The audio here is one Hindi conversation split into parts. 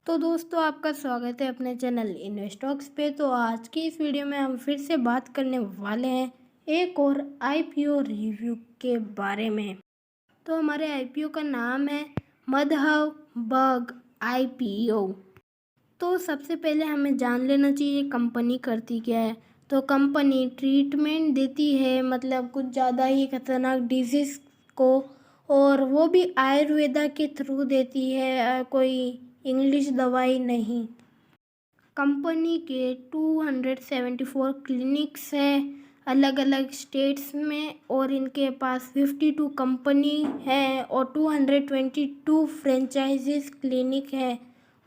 तो दोस्तों आपका स्वागत है अपने चैनल इन्वेस्टॉक्स पे। तो आज की इस वीडियो में हम फिर से बात करने वाले हैं एक और आईपीओ रिव्यू के बारे में। तो हमारे आईपीओ का नाम है मधव बग आईपीओ। तो सबसे पहले हमें जान लेना चाहिए कंपनी करती क्या है। तो कंपनी ट्रीटमेंट देती है, मतलब कुछ ज़्यादा ही खतरनाक डिजीज़ को, और वो भी आयुर्वेदा के थ्रू देती है, कोई इंग्लिश दवाई नहीं। कंपनी के 274 क्लिनिक्स है अलग अलग स्टेट्स में, और इनके पास 52 कंपनी है और 222 फ्रेंचाइजीज क्लिनिक है।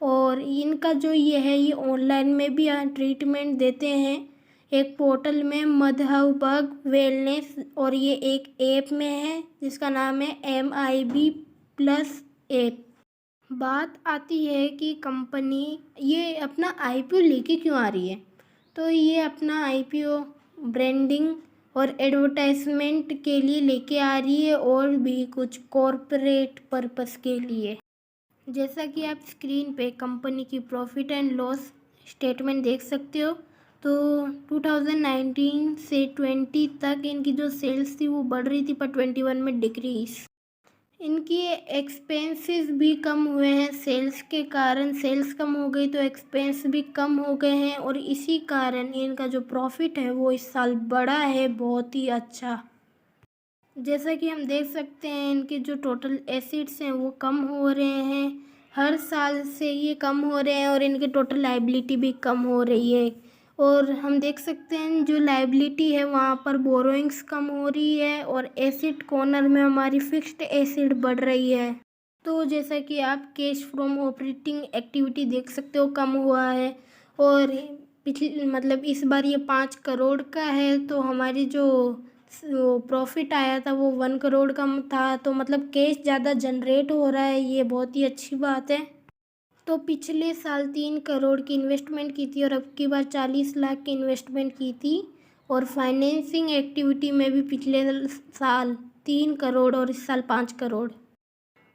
और इनका जो ये है, ये ऑनलाइन में भी ट्रीटमेंट देते हैं एक पोर्टल में, मधवबग वेलनेस, और ये एक ऐप में है जिसका नाम है MIB+ ऐप। बात आती है कि कंपनी ये अपना आईपीओ लेके क्यों आ रही है। तो ये अपना आईपीओ ब्रांडिंग और एडवर्टाइजमेंट के लिए लेके आ रही है, और भी कुछ कॉरपोरेट पर्पस के लिए। जैसा कि आप स्क्रीन पे कंपनी की प्रॉफिट एंड लॉस स्टेटमेंट देख सकते हो। तो 2019 से 20 तक इनकी जो सेल्स थी वो बढ़ रही थी, पर 21 में डिक्रीज। इनकी एक्सपेंसेस भी कम हुए हैं, सेल्स के कारण सेल्स कम हो गई तो एक्सपेंस भी कम हो गए हैं, और इसी कारण इनका जो प्रॉफिट है वो इस साल बढ़ा है बहुत ही अच्छा। जैसा कि हम देख सकते हैं इनके जो टोटल एसेट्स हैं वो कम हो रहे हैं, हर साल से ये कम हो रहे हैं, और इनके टोटल लायबिलिटी भी कम हो रही है। और हम देख सकते हैं जो लायबिलिटी है वहाँ पर बोरोइंग्स कम हो रही है, और एसेट कॉर्नर में हमारी फिक्स्ड एसेट बढ़ रही है। तो जैसा कि आप कैश फ्रॉम ऑपरेटिंग एक्टिविटी देख सकते हो, कम हुआ है। और पिछले मतलब इस बार ये 5 करोड़ का है, तो हमारी जो प्रॉफिट आया था वो 1 करोड़ का था। तो मतलब कैश ज़्यादा जनरेट हो रहा है, ये बहुत ही अच्छी बात है। तो पिछले साल 3 करोड़ की इन्वेस्टमेंट की थी, और अब की बार 40 लाख की इन्वेस्टमेंट की थी। और फाइनेंसिंग एक्टिविटी में भी पिछले साल 3 करोड़ और इस साल 5 करोड़।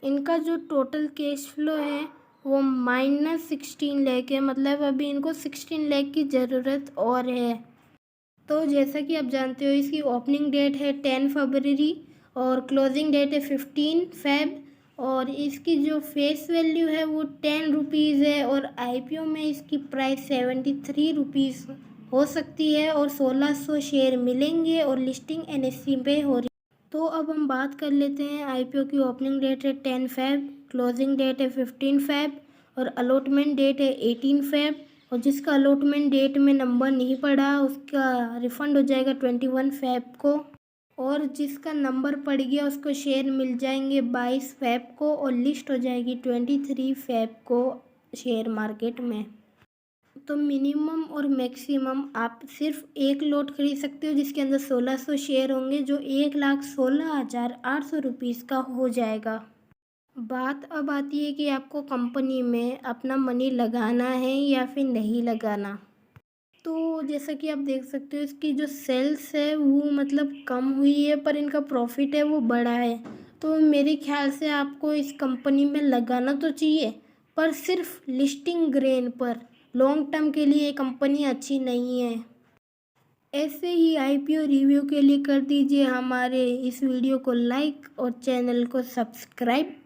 इनका जो टोटल कैश फ्लो है वो -16 लाख है, मतलब अभी इनको 16 लाख की ज़रूरत और है। तो जैसा कि आप जानते हो इसकी ओपनिंग डेट है 10 फरवरी और क्लोजिंग डेट है 15 फेब, और इसकी जो फेस वैल्यू है वो 10 रुपीज़ है, और आईपीओ में इसकी प्राइस 73 रुपीज़ हो सकती है, और 1600 शेयर मिलेंगे, और लिस्टिंग NSE पे हो रही। तो अब हम बात कर लेते हैं आईपीओ की। ओपनिंग डेट है 10 फेब, क्लोजिंग डेट है 15 फेब, और अलॉटमेंट डेट है 18 फेब। और जिसका अलॉटमेंट डेट में नंबर नहीं पड़ा उसका रिफ़ंड हो जाएगा 21 फेब को, और जिसका नंबर पड़ गया उसको शेयर मिल जाएंगे 22 फेब को, और लिस्ट हो जाएगी 23 फेब को शेयर मार्केट में। तो मिनिमम और मैक्सिमम आप सिर्फ एक लॉट खरीद सकते हो जिसके अंदर 1600 शेयर होंगे, जो 1,16,800 रुपीज़ का हो जाएगा। बात अब आती है कि आपको कंपनी में अपना मनी लगाना है या फिर नहीं लगाना। तो जैसा कि आप देख सकते हो इसकी जो सेल्स है वो मतलब कम हुई है, पर इनका प्रॉफिट है वो बढ़ा है। तो मेरे ख्याल से आपको इस कंपनी में लगाना तो चाहिए, पर सिर्फ लिस्टिंग ग्रेन पर। लॉन्ग टर्म के लिए ये कंपनी अच्छी नहीं है। ऐसे ही आईपीओ रिव्यू के लिए कर दीजिए हमारे इस वीडियो को लाइक और चैनल को सब्सक्राइब।